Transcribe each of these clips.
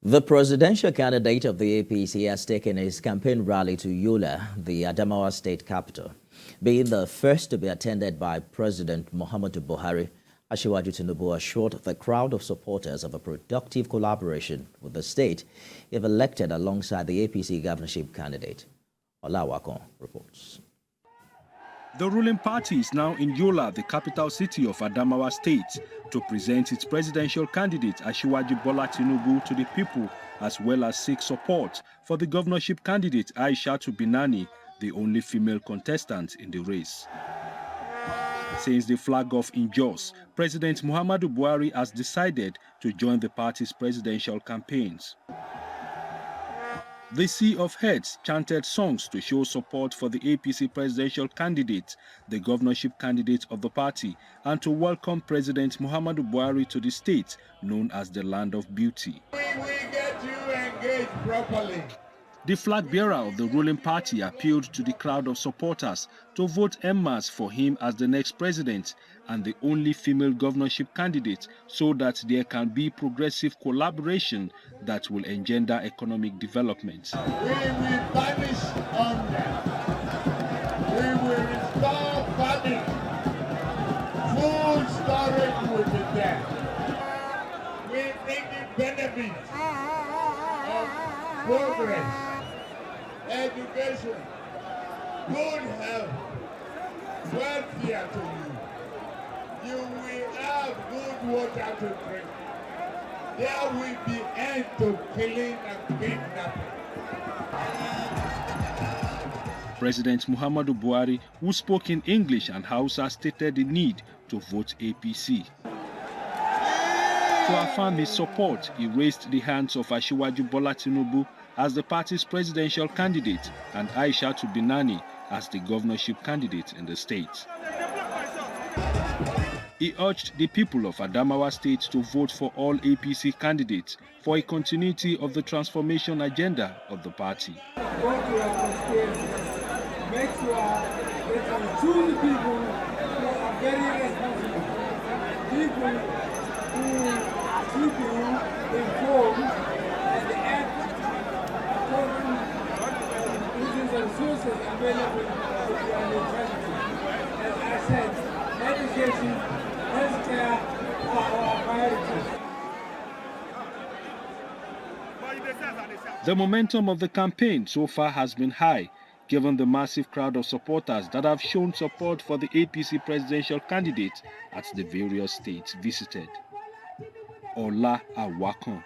The presidential candidate of the APC has taken his campaign rally to Yola, the Adamawa state capital. Being the first to be attended by President Muhammadu Buhari, Asiwaju Tinubu assured the crowd of supporters of a productive collaboration with the state if elected alongside the APC governorship candidate. Olawakon reports. The ruling party is now in Yola, the capital city of Adamawa State, to present its presidential candidate Asiwaju Bola Tinubu to the people, as well as seek support for the governorship candidate Aishatu Binani, the only female contestant in the race. Since the flag off in Jos, President Muhammadu Buhari has decided to join the party's presidential campaigns. The Sea of Heads chanted songs to show support for the APC presidential candidate, the governorship candidate of the party, and to welcome President Muhammadu Buhari to the state known as the Land of Beauty. We get you engaged properly. The flag bearer of the ruling party appealed to the crowd of supporters to vote en masse for him as the next president and the only female governorship candidate, so that there can be progressive collaboration that will engender economic development. We will banish hunger. We will restore famine. Food storage will be there. We bring the benefits of progress. Education, good health, welfare to you. You will have good water to drink. There will be end to killing and kidnapping. President Muhammadu Buhari, who spoke in English and Hausa, stated the need to vote APC. To affirm his support, he raised the hands of Asiwaju Bola Tinubu as the party's presidential candidate and Aishatu Binani as the governorship candidate in the state. He urged the people of Adamawa State to vote for all APC candidates for a continuity of the transformation agenda of the party. Go to your constituency. Make sure that you choose people who are very responsible, people who keep you informed and act according to the resources available to your locality. As I said, education, healthcare are our priorities. The momentum of the campaign so far has been high, given the massive crowd of supporters that have shown support for the APC presidential candidate at the various states visited. Olawakon,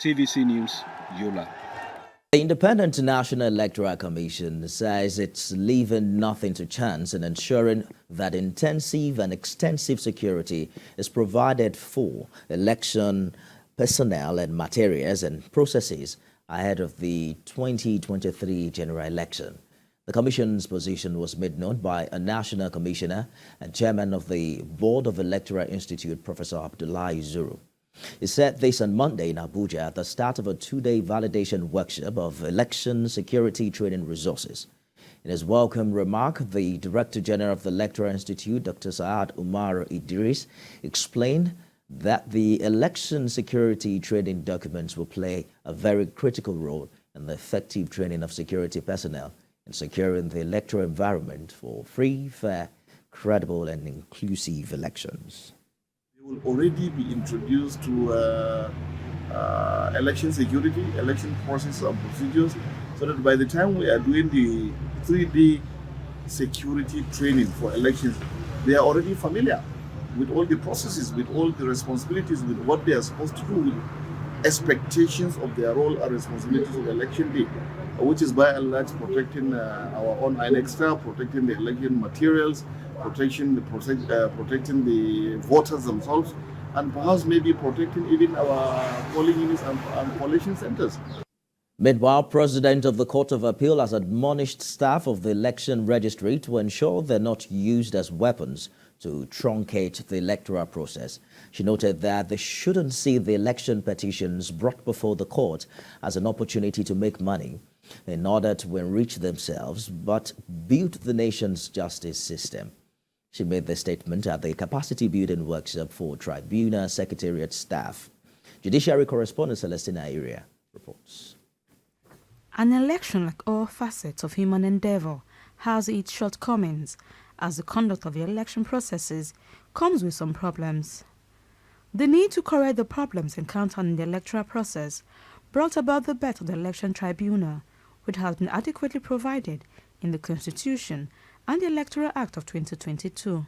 TVC News, Yola. The Independent National Electoral Commission says it's leaving nothing to chance in ensuring that intensive and extensive security is provided for election personnel and materials and processes ahead of the 2023 general election. The Commission's position was made known by a National Commissioner and Chairman of the Board of Electoral Institute, Professor Abdullahi Zuru. He said this on Monday in Abuja at the start of a two-day validation workshop of election security training resources. In his welcome remark, the Director General of the Electoral Institute, Dr. Saad Umar Idris, explained that the election security training documents will play a very critical role in the effective training of security personnel in securing the electoral environment for free, fair, credible, and inclusive elections. Will already be introduced to election security, election process and procedures, so that by the time we are doing the 3D security training for elections, they are already familiar with all the processes, with all the responsibilities, with what they are supposed to do, with expectations of their role and responsibilities of election day, which is by and large protecting our own INEC staff, protecting the election materials, protecting the voters themselves, and perhaps maybe protecting even our polling units and collation centers. Meanwhile, President of the Court of Appeal has admonished staff of the election registry to ensure they're not used as weapons to truncate the electoral process. She noted that they shouldn't see the election petitions brought before the court as an opportunity to make money in order to enrich themselves, but build the nation's justice system. She made the statement at the capacity building workshop for Tribunal Secretariat staff. Judiciary correspondent Celestina Area reports. An election, like all facets of human endeavor, has its shortcomings, as the conduct of the election processes comes with some problems. The need to correct the problems encountered in the electoral process brought about the birth of the Election Tribunal, which has been adequately provided in the Constitution and the Electoral Act of 2022.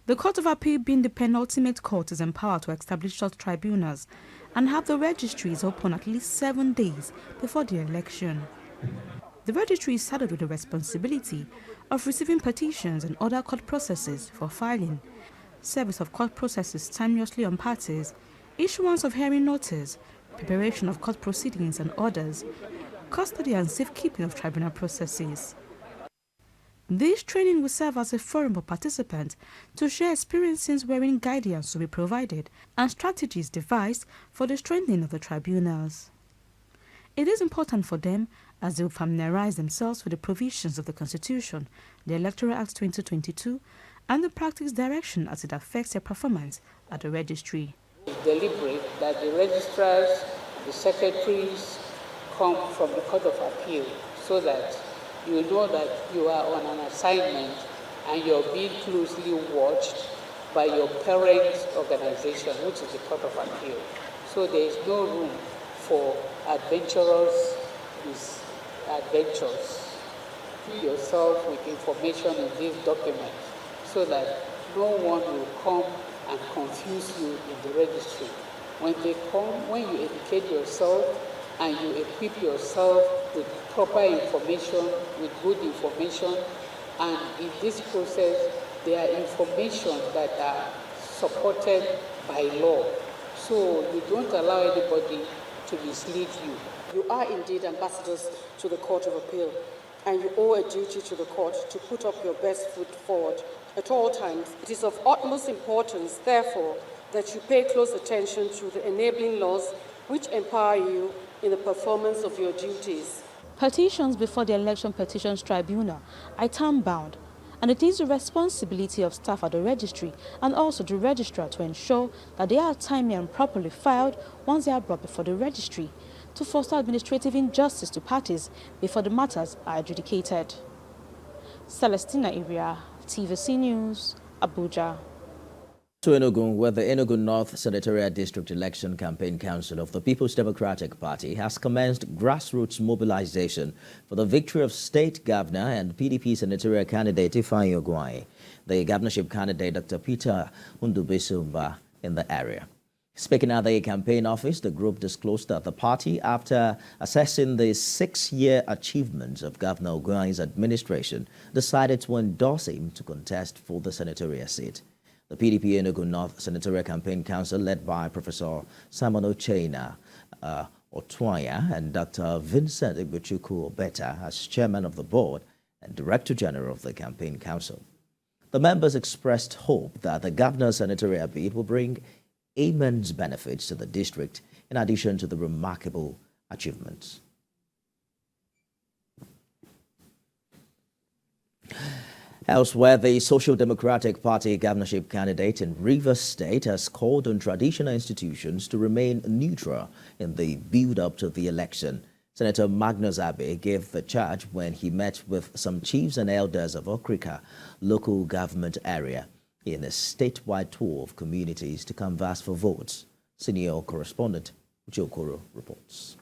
The Court of Appeal, being the penultimate court, is empowered to establish such tribunals and have the registries open at least 7 days before the election. The registry is saddled with the responsibility of receiving petitions and other court processes for filing, service of court processes timeously on parties, issuance of hearing notice, preparation of court proceedings and orders, custody and safekeeping of tribunal processes. This training will serve as a forum for participants to share experiences wherein guidance will be provided and strategies devised for the strengthening of the tribunals. It is important for them as they will familiarize themselves with the provisions of the Constitution, the Electoral Act 2022, and the practice direction as it affects their performance at the registry. Deliberate that the registrars, the secretaries come from the Court of Appeal so that you know that you are on an assignment and you're being closely watched by your parent organization, which is the Court of Appeal. So there is no room for adventurers with adventures. Fill yourself with information in these documents so that no one will come and confuse you in the registry. When they come, when you educate yourself and you equip yourself with proper information, with good information, and in this process, there are information that are supported by law. So you don't allow anybody to mislead you. You are indeed ambassadors to the Court of Appeal, and you owe a duty to the court to put up your best foot forward at all times. It is of utmost importance, therefore, that you pay close attention to the enabling laws which empower you in the performance of your duties. Petitions before the Election Petitions Tribunal are time-bound, and it is the responsibility of staff at the registry and also the registrar to ensure that they are timely and properly filed once they are brought before the registry, to foster administrative injustice to parties before the matters are adjudicated. Celestina Iria, TVC News, Abuja. To Enugu, where the Enugu North Senatorial District Election Campaign Council of the People's Democratic Party has commenced grassroots mobilization for the victory of state governor and PDP senatorial candidate Ifeanyi Ogwuanyi, the governorship candidate Dr. Peter Ndubisumba in the area. Speaking at the campaign office, the group disclosed that the party, after assessing the 6-year achievements of Governor Ogwuanyi's administration, decided to endorse him to contest for the senatorial seat. The PDP Enugu North Senatorial Campaign Council, led by Professor Simon Ochena Otwaya and Dr. Vincent Ibuchukwu Obeta as chairman of the board and director general of the campaign council. The members expressed hope that the governor's senatorial bid will bring immense benefits to the district in addition to the remarkable achievements. Elsewhere, the Social Democratic Party governorship candidate in Rivers State has called on traditional institutions to remain neutral in the build-up to the election. Senator Magnus Abe gave the charge when he met with some chiefs and elders of Okrika local government area in a statewide tour of communities to canvass for votes. Senior correspondent Joe Koro reports.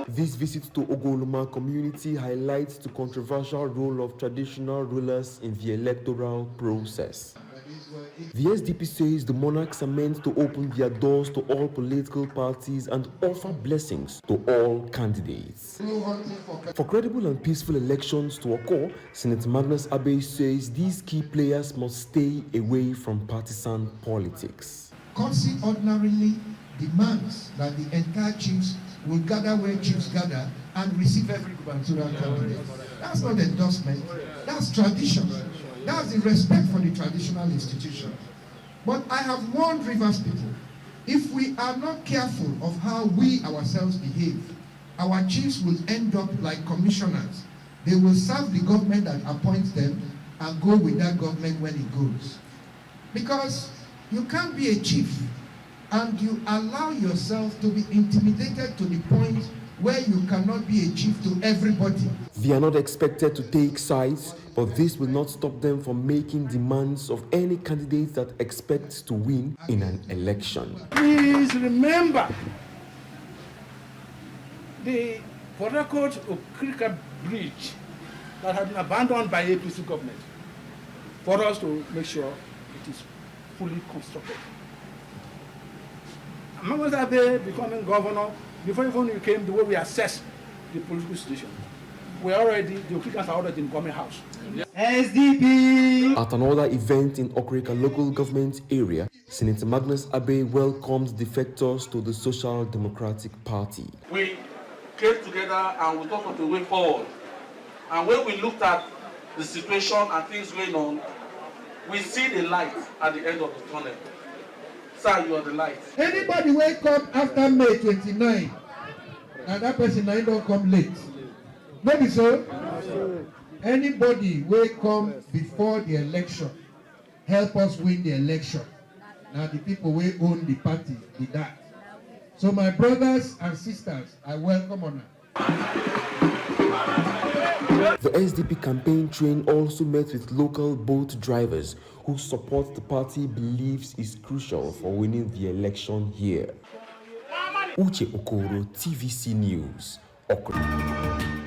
This visit to Ogoluma community highlights the controversial role of traditional rulers in the electoral process. The SDP says the monarchs are meant to open their doors to all political parties and offer blessings to all candidates. For credible and peaceful elections to occur, Senator Magnus Abe says these key players must stay away from partisan politics. Consi ordinarily demands that the entire chiefs will gather where chiefs gather and receive every gubernatorial candidate. That's not endorsement, that's tradition. That's the respect for the traditional institution. But I have warned Rivers people, if we are not careful of how we ourselves behave, our chiefs will end up like commissioners. They will serve the government that appoints them and go with that government when it goes. Because you can't be a chief and you allow yourself to be intimidated to the point where you cannot be a chief to everybody. They are not expected to take sides, but this will not stop them from making demands of any candidate that expects to win in an election. Please remember the Port Harcourt-Okrika bridge that had been abandoned by APC government for us to make sure it is fully constructed. Among Abe becoming governor, before even you came, the way we assessed the political situation, the Okrikans are already in government house. SDP! At another event in Okrika local government area, Senator Magnus Abe welcomed defectors to the Social Democratic Party. We came together and we thought of a way forward. And when we looked at the situation and things going on, we see the light at the end of the tunnel. Sir, you are the light. Anybody wake up after May 29, and that person I don't come late. Maybe so? Anybody wake come before the election, help us win the election. Now the people will own the party with that. So my brothers and sisters, I welcome on. The SDP campaign train also met with local boat drivers who support the party believes is crucial for winning the election here. Uche Okoro, TVC News, Okoro.